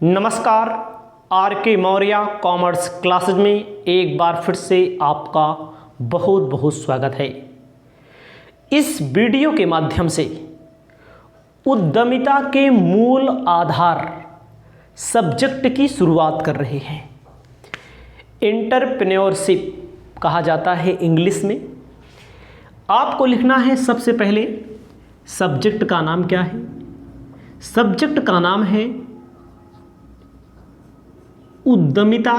नमस्कार। आर के Maurya commerce classes में एक बार फिर से आपका बहुत बहुत स्वागत है। इस वीडियो के माध्यम से उद्यमिता के मूल आधार सब्जेक्ट की शुरुआत कर रहे हैं। एंटरप्रेन्योरशिप कहा जाता है इंग्लिश में। आपको लिखना है सबसे पहले सब्जेक्ट का नाम क्या है। सब्जेक्ट का नाम है उद्यमिता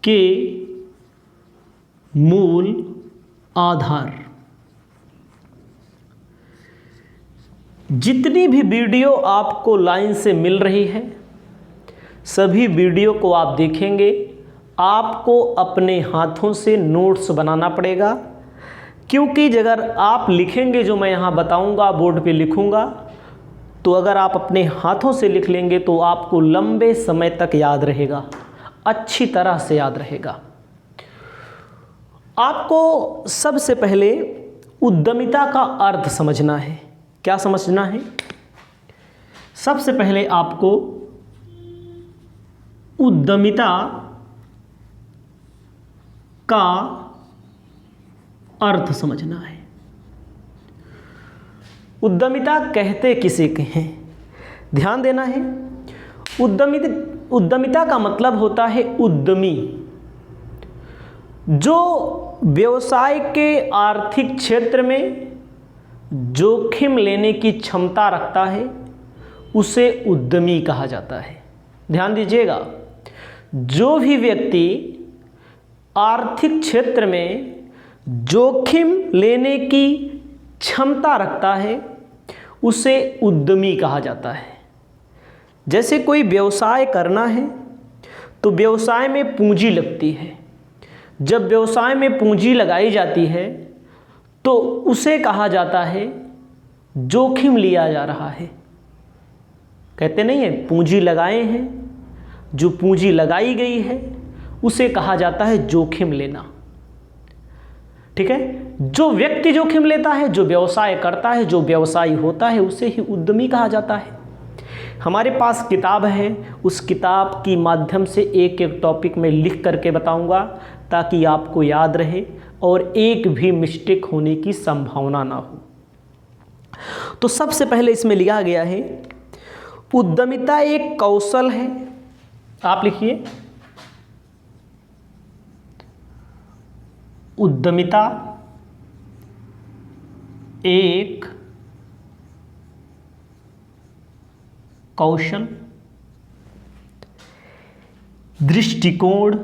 के मूल आधार। जितनी भी वीडियो आपको लाइन से मिल रही है सभी वीडियो को आप देखेंगे। आपको अपने हाथों से नोट्स बनाना पड़ेगा, क्योंकि अगर आप लिखेंगे जो मैं यहाँ बताऊँगा बोर्ड पे लिखूँगा, तो अगर आप अपने हाथों से लिख लेंगे तो आपको लंबे समय तक याद रहेगा, अच्छी तरह से याद रहेगा। आपको सबसे पहले उद्यमिता का अर्थ समझना है। क्या समझना है? सबसे पहले आपको उद्यमिता का अर्थ समझना है। उद्यमिता कहते किसे के हैं, ध्यान देना है। उद्यमिता का मतलब होता है उद्यमी, जो व्यवसाय के आर्थिक क्षेत्र में जोखिम लेने की क्षमता रखता है, उसे उद्यमी कहा जाता है। ध्यान दीजिएगा, जो भी व्यक्ति आर्थिक क्षेत्र में जोखिम लेने की क्षमता रखता है उसे उद्यमी कहा जाता है। जैसे कोई व्यवसाय करना है तो व्यवसाय में पूंजी लगती है। जब व्यवसाय में पूंजी लगाई जाती है तो उसे कहा जाता है जोखिम लिया जा रहा है। कहते नहीं है पूंजी लगाए हैं, जो पूंजी लगाई गई है उसे कहा जाता है जोखिम लेना। ठीक है, जो व्यक्ति जोखिम लेता है, जो व्यवसाय करता है, जो व्यवसायी होता है, उसे ही उद्यमी कहा जाता है। हमारे पास किताब है, उस किताब की माध्यम से एक एक टॉपिक में लिख करके बताऊंगा ताकि आपको याद रहे और एक भी मिस्टेक होने की संभावना ना हो। तो सबसे पहले इसमें लिखा गया है उद्यमिता एक कौशल है। आप लिखिए, उद्यमिता एक कौशल, दृष्टिकोण,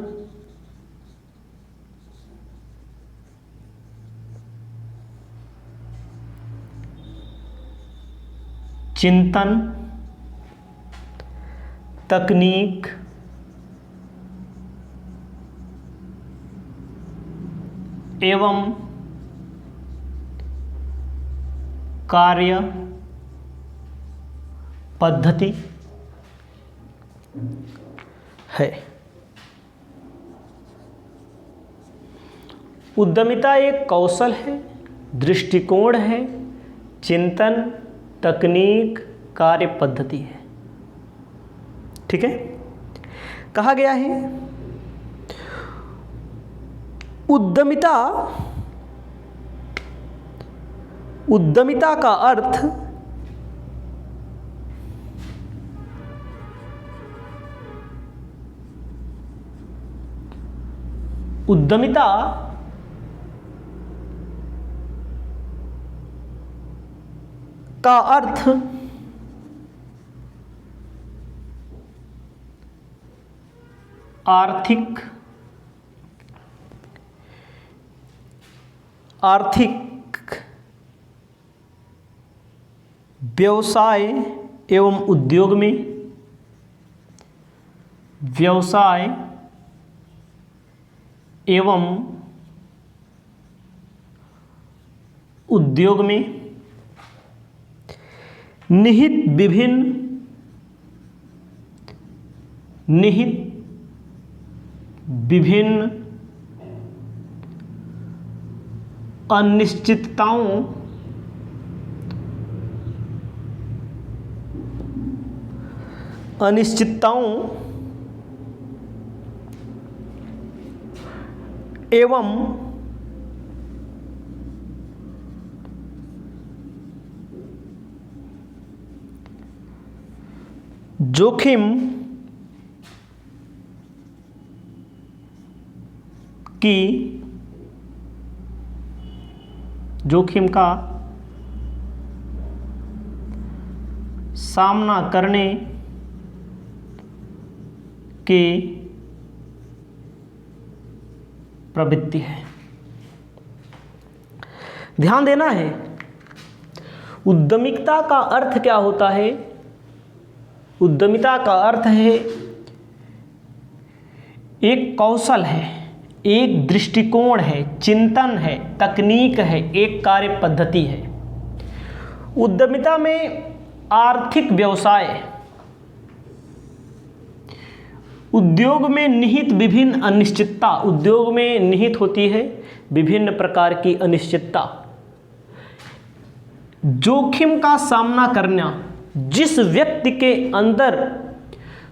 चिंतन, तकनीक, एवं कार्य पद्धति है। उद्यमिता एक कौशल है, दृष्टिकोण है, चिंतन, तकनीक, कार्य पद्धति है। ठीक है, कहा गया है उद्यमिता का अर्थ उद्यमिता का अर्थ आर्थिक व्यवसाय एवं उद्योग में, व्यवसाय एवं उद्योग में निहित विभिन्न अनिश्चितताओं अनिश्चितताओं एवं जोखिम का सामना करने की प्रवृत्ति है। ध्यान देना है, उद्यमिता का अर्थ क्या होता है? उद्यमिता का अर्थ है एक कौशल है, एक दृष्टिकोण है, चिंतन है, तकनीक है, एक कार्य पद्धति है। उद्यमिता में आर्थिक व्यवसाय, उद्योग में निहित विभिन्न अनिश्चितता, उद्योग में निहित होती है विभिन्न प्रकार की अनिश्चितता, जोखिम का सामना करना। जिस व्यक्ति के अंदर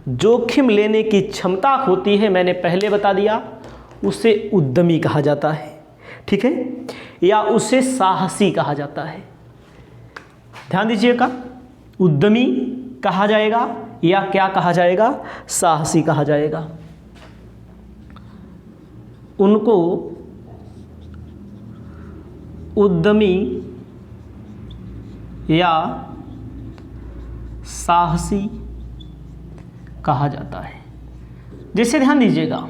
जोखिम लेने की क्षमता होती है, मैंने पहले बता दिया, उसे उद्यमी कहा जाता है, ठीक है, या उसे साहसी कहा जाता है। ध्यान दीजिएगा, उद्यमी कहा जाएगा या क्या कहा जाएगा? साहसी कहा जाएगा। उनको उद्यमी या साहसी कहा जाता है। जैसे ध्यान दीजिएगा,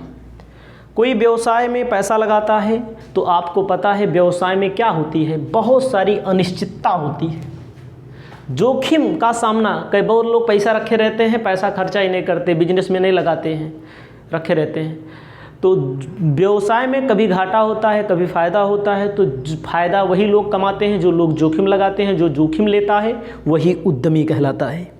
कोई व्यवसाय में पैसा लगाता है तो आपको पता है व्यवसाय में क्या होती है, बहुत सारी अनिश्चितता होती है, जोखिम का सामना। कई बहुत लोग पैसा रखे रहते हैं, पैसा खर्चा ही नहीं करते, बिजनेस में नहीं लगाते हैं, रखे रहते हैं। तो व्यवसाय में कभी घाटा होता है, कभी फ़ायदा होता है। तो फ़ायदा वही लोग कमाते हैं जो लोग जोखिम लगाते हैं। जो जोखिम लेता है वही उद्यमी कहलाता है।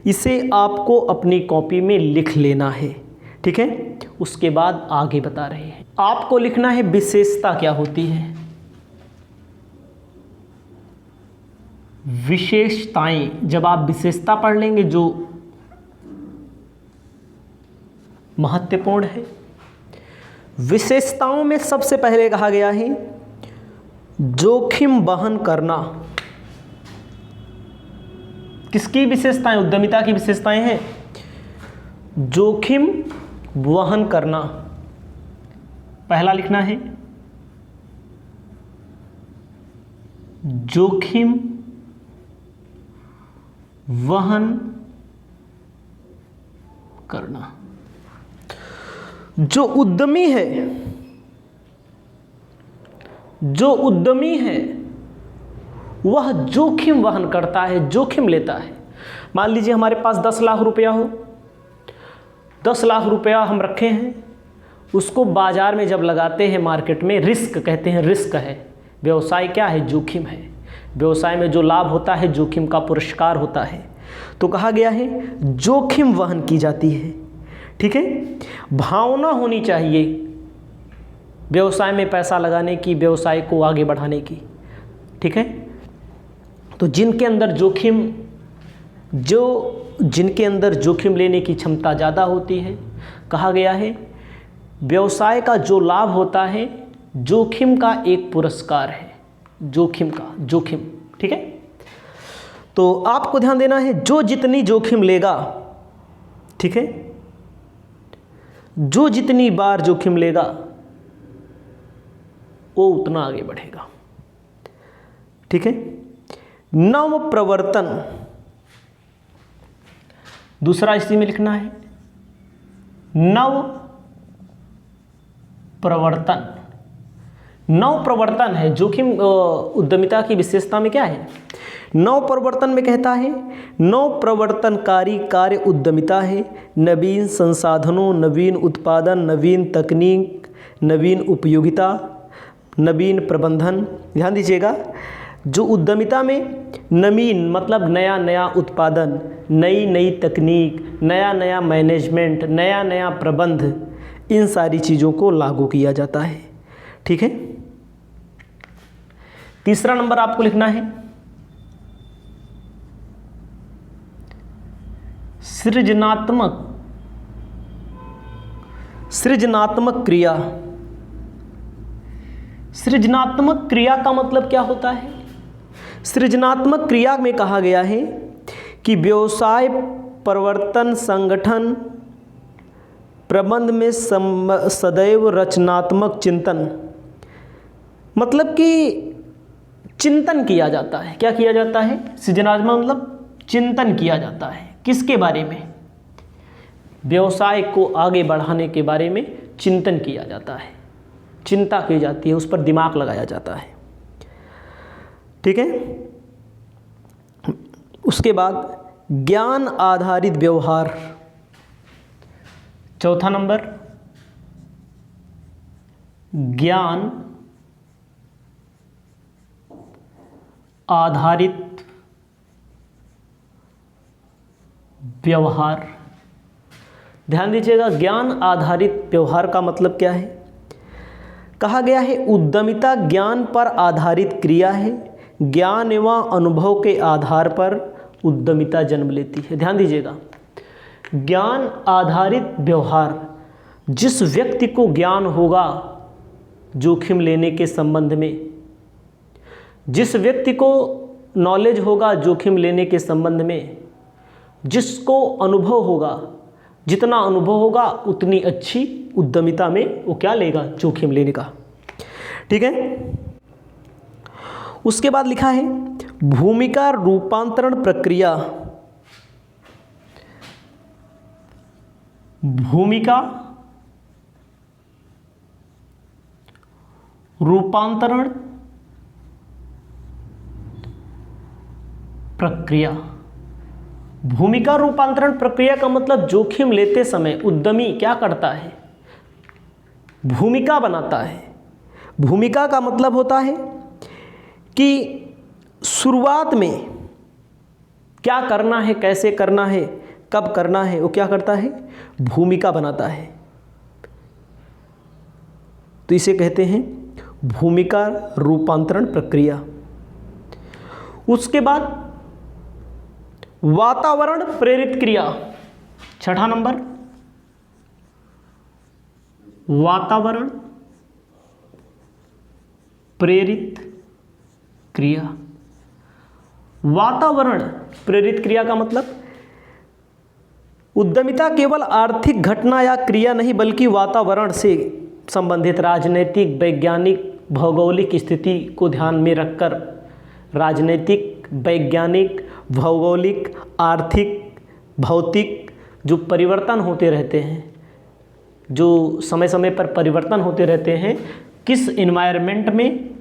इसे आपको अपनी कॉपी में लिख लेना है, ठीक है। उसके बाद आगे बता रहे हैं, आपको लिखना है विशेषता क्या होती है। विशेषताएं, जब आप विशेषता पढ़ लेंगे जो महत्वपूर्ण है। विशेषताओं में सबसे पहले कहा गया है जोखिम वहन करना। किसकी विशेषताएं? उद्यमिता की विशेषताएं हैं जोखिम वहन करना। पहला लिखना है जोखिम वहन करना। जो उद्यमी है, जो उद्यमी है वह जोखिम वहन करता है, जोखिम लेता है। मान लीजिए हमारे पास 10 लाख रुपया हो, 10 लाख रुपया हम रखे हैं, उसको बाजार में जब लगाते हैं, मार्केट में, रिस्क कहते हैं, रिस्क है। व्यवसाय क्या है? जोखिम है। व्यवसाय में जो लाभ होता है जोखिम का पुरस्कार होता है। तो कहा गया है जोखिम वहन की जाती है, ठीक है। भावना होनी चाहिए व्यवसाय में पैसा लगाने की, व्यवसाय को आगे बढ़ाने की, ठीक है। तो जिनके अंदर जोखिम लेने की क्षमता ज़्यादा होती है, कहा गया है व्यवसाय का जो लाभ होता है जोखिम का एक पुरस्कार है, जोखिम, ठीक है। तो आपको ध्यान देना है जो जितनी जोखिम लेगा, ठीक है, जो जितनी बार जोखिम लेगा वो उतना आगे बढ़ेगा, ठीक है। नव प्रवर्तन, दूसरा इसी में लिखना है नव प्रवर्तन। नव प्रवर्तन है जोखिम उद्यमिता की विशेषता में क्या है? नव प्रवर्तन में कहता है नव प्रवर्तनकारी कार्य उद्यमिता है। नवीन संसाधनों, नवीन उत्पादन, नवीन तकनीक, नवीन उपयोगिता, नवीन प्रबंधन। ध्यान दीजिएगा, जो उद्यमिता में नवीन मतलब नया नया उत्पादन, नई नई तकनीक, नया नया मैनेजमेंट, नया नया प्रबंध, इन सारी चीज़ों को लागू किया जाता है, ठीक है। तीसरा नंबर आपको लिखना है सृजनात्मक क्रिया। सृजनात्मक क्रिया का मतलब क्या होता है? सृजनात्मक क्रिया में कहा गया है कि व्यवसाय, प्रवर्तन, संगठन, प्रबंध में सदैव रचनात्मक चिंतन, मतलब कि चिंतन किया जाता है। क्या किया जाता है? सृजनात्मक मतलब चिंतन किया जाता है। किसके बारे में? व्यवसाय को आगे बढ़ाने के बारे में चिंतन किया जाता है, चिंता की जाती है, उस पर दिमाग लगाया जाता है। ठीक है। उसके बाद ज्ञान आधारित व्यवहार। चौथा नंबर, ज्ञान आधारित व्यवहार। ध्यान दीजिएगा, ज्ञान आधारित व्यवहार का मतलब क्या है? कहा गया है उद्यमिता ज्ञान पर आधारित क्रिया है। ज्ञान एवं अनुभव के आधार पर उद्यमिता जन्म लेती है। ध्यान दीजिएगा, ज्ञान आधारित व्यवहार, जिस व्यक्ति को ज्ञान होगा जोखिम लेने के संबंध में, जिस व्यक्ति को नॉलेज होगा जोखिम लेने के संबंध में, जिसको अनुभव होगा, जितना अनुभव होगा उतनी अच्छी उद्यमिता में वो क्या लेगा? जोखिम लेने का। ठीक है। उसके बाद लिखा है भूमिका रूपांतरण प्रक्रिया। भूमिका रूपांतरण प्रक्रिया। भूमिका रूपांतरण प्रक्रिया का मतलब जोखिम लेते समय उद्यमी क्या करता है? भूमिका बनाता है। भूमिका का मतलब होता है कि शुरुआत में क्या करना है, कैसे करना है, कब करना है, वो क्या करता है? भूमिका बनाता है। तो इसे कहते हैं भूमिका रूपांतरण प्रक्रिया। उसके बाद वातावरण प्रेरित क्रिया। छठा नंबर, वातावरण प्रेरित क्रिया। वातावरण प्रेरित क्रिया का मतलब उद्यमिता केवल आर्थिक घटना या क्रिया नहीं बल्कि वातावरण से संबंधित राजनीतिक, वैज्ञानिक, भौगोलिक स्थिति को ध्यान में रखकर राजनीतिक, वैज्ञानिक, भौगोलिक, आर्थिक, भौतिक जो परिवर्तन होते रहते हैं, जो समय समय पर परिवर्तन होते रहते हैं, किस एनवायरनमेंट में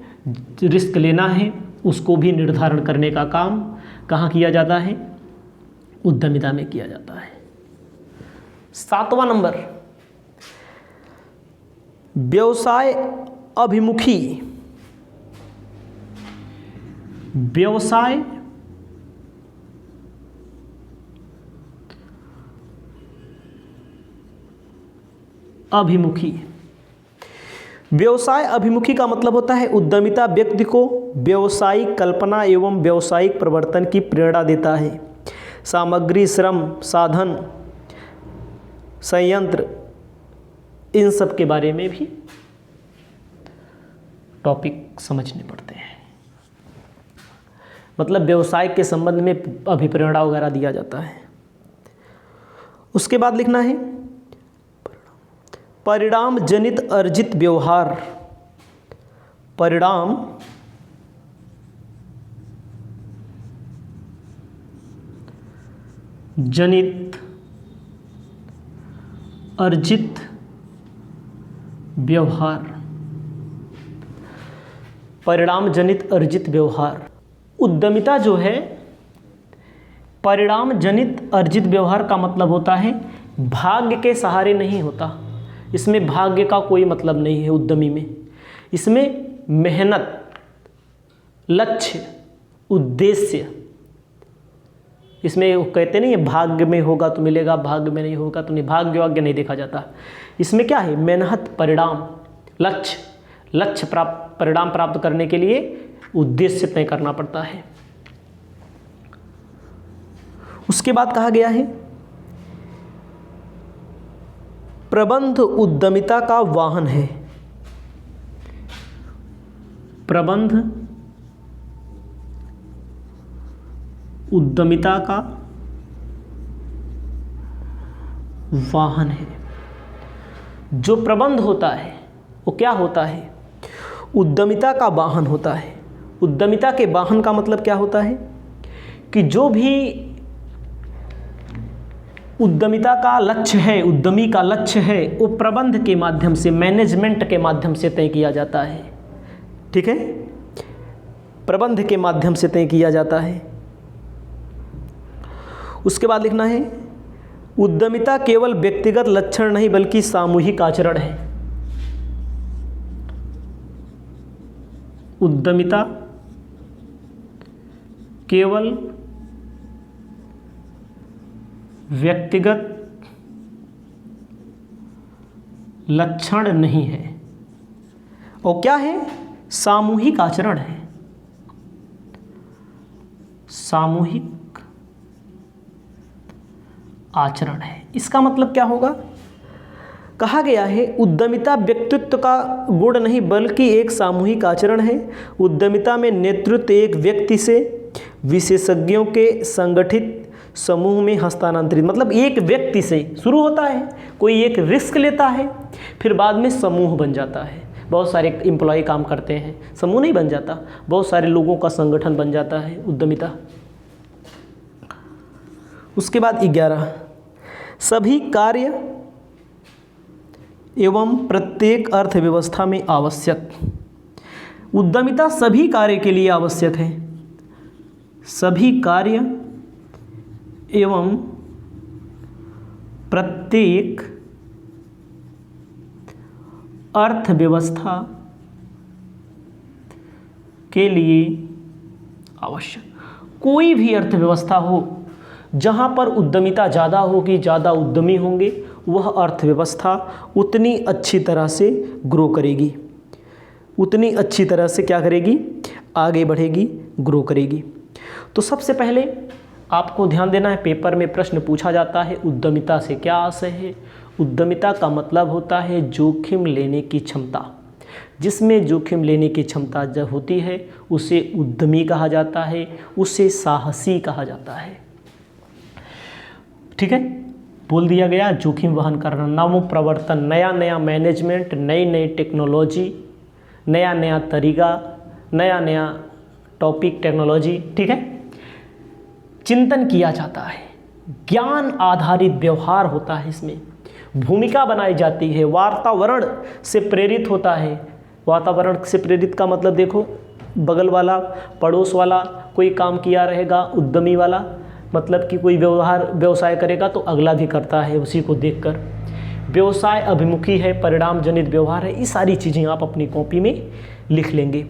रिस्क लेना है उसको भी निर्धारण करने का काम कहाँ किया जाता है? उद्यमिता में किया जाता है। सातवां नंबर, व्यवसाय अभिमुखी। व्यवसाय अभिमुखी। व्यवसाय अभिमुखी का मतलब होता है उद्यमिता व्यक्ति को व्यवसायिक कल्पना एवं व्यवसायिक प्रवर्तन की प्रेरणा देता है। सामग्री, श्रम, साधन, संयंत्र, इन सब के बारे में भी टॉपिक समझने पड़ते हैं। मतलब व्यवसाय के संबंध में अभिप्रेरणा वगैरह दिया जाता है। उसके बाद लिखना है परिणाम जनित अर्जित व्यवहार। परिणाम जनित अर्जित व्यवहार। परिणाम जनित अर्जित व्यवहार। उद्यमिता जो है, परिणाम जनित अर्जित व्यवहार का मतलब होता है भाग्य के सहारे नहीं होता। इसमें भाग्य का कोई मतलब नहीं है उद्यमी में। इसमें मेहनत, लक्ष्य, उद्देश्य, इसमें वो कहते नहीं है भाग्य में होगा तो मिलेगा, भाग्य में नहीं होगा तो नहीं, भाग्य वाग्य नहीं देखा जाता। इसमें क्या है? मेहनत, परिणाम, लक्ष्य प्राप्त, परिणाम प्राप्त करने के लिए उद्देश्य तय करना पड़ता है। उसके बाद कहा गया है प्रबंध उद्यमिता का वाहन है। प्रबंध उद्यमिता का वाहन है। जो प्रबंध होता है वो क्या होता है? उद्यमिता का वाहन होता है। उद्यमिता के वाहन का मतलब क्या होता है कि जो भी उद्यमिता का लक्ष्य है, उद्यमी का लक्ष्य है, वो प्रबंध के माध्यम से, मैनेजमेंट के माध्यम से तय किया जाता है। ठीक है, प्रबंध के माध्यम से तय किया जाता है। उसके बाद लिखना है उद्यमिता केवल व्यक्तिगत लक्षण नहीं बल्कि सामूहिक आचरण है। उद्यमिता केवल व्यक्तिगत लक्षण नहीं है और क्या है? सामूहिक आचरण है। सामूहिक आचरण है। इसका मतलब क्या होगा? कहा गया है उद्यमिता व्यक्तित्व का गुण नहीं बल्कि एक सामूहिक आचरण है। उद्यमिता में नेतृत्व एक व्यक्ति से विशेषज्ञों के संगठित समूह में हस्तांतरित, मतलब एक व्यक्ति से शुरू होता है, कोई एक रिस्क लेता है, फिर बाद में समूह बन जाता है। बहुत सारे एम्प्लॉय काम करते हैं, समूह नहीं बन जाता, बहुत सारे लोगों का संगठन बन जाता है उद्यमिता। उसके बाद 11 सभी कार्य एवं प्रत्येक अर्थव्यवस्था में आवश्यक। उद्यमिता सभी कार्य के लिए आवश्यक है। सभी कार्य एवं प्रत्येक अर्थव्यवस्था के लिए आवश्यक। कोई भी अर्थव्यवस्था हो जहाँ पर उद्यमिता ज़्यादा होगी, ज़्यादा उद्यमी होंगे, वह अर्थव्यवस्था उतनी अच्छी तरह से ग्रो करेगी, उतनी अच्छी तरह से क्या करेगी? आगे बढ़ेगी, ग्रो करेगी। तो सबसे पहले आपको ध्यान देना है, पेपर में प्रश्न पूछा जाता है उद्यमिता से क्या आशय है। उद्यमिता का मतलब होता है जोखिम लेने की क्षमता। जिसमें जोखिम लेने की क्षमता जब होती है उसे उद्यमी कहा जाता है, उसे साहसी कहा जाता है। ठीक है, बोल दिया गया जोखिम वहन करना, नव प्रवर्तन, नया नया मैनेजमेंट, नई नई टेक्नोलॉजी, नया नया तरीका, नया नया टॉपिक टेक्नोलॉजी। ठीक है, चिंतन किया जाता है, ज्ञान आधारित व्यवहार होता है, इसमें भूमिका बनाई जाती है, वातावरण से प्रेरित होता है। वातावरण से प्रेरित का मतलब देखो, बगल वाला, पड़ोस वाला कोई काम किया रहेगा, उद्यमी वाला मतलब कि कोई व्यवसाय करेगा तो अगला भी करता है उसी को देखकर। व्यवसाय अभिमुखी है, परिणाम जनित व्यवहार है। ये सारी चीज़ें आप अपनी कॉपी में लिख लेंगे।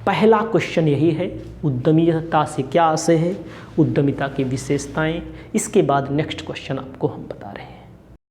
पहला क्वेश्चन यही है, उद्यमिता से क्या आशय है, उद्यमिता की विशेषताएं। इसके बाद नेक्स्ट क्वेश्चन आपको हम बता रहे हैं।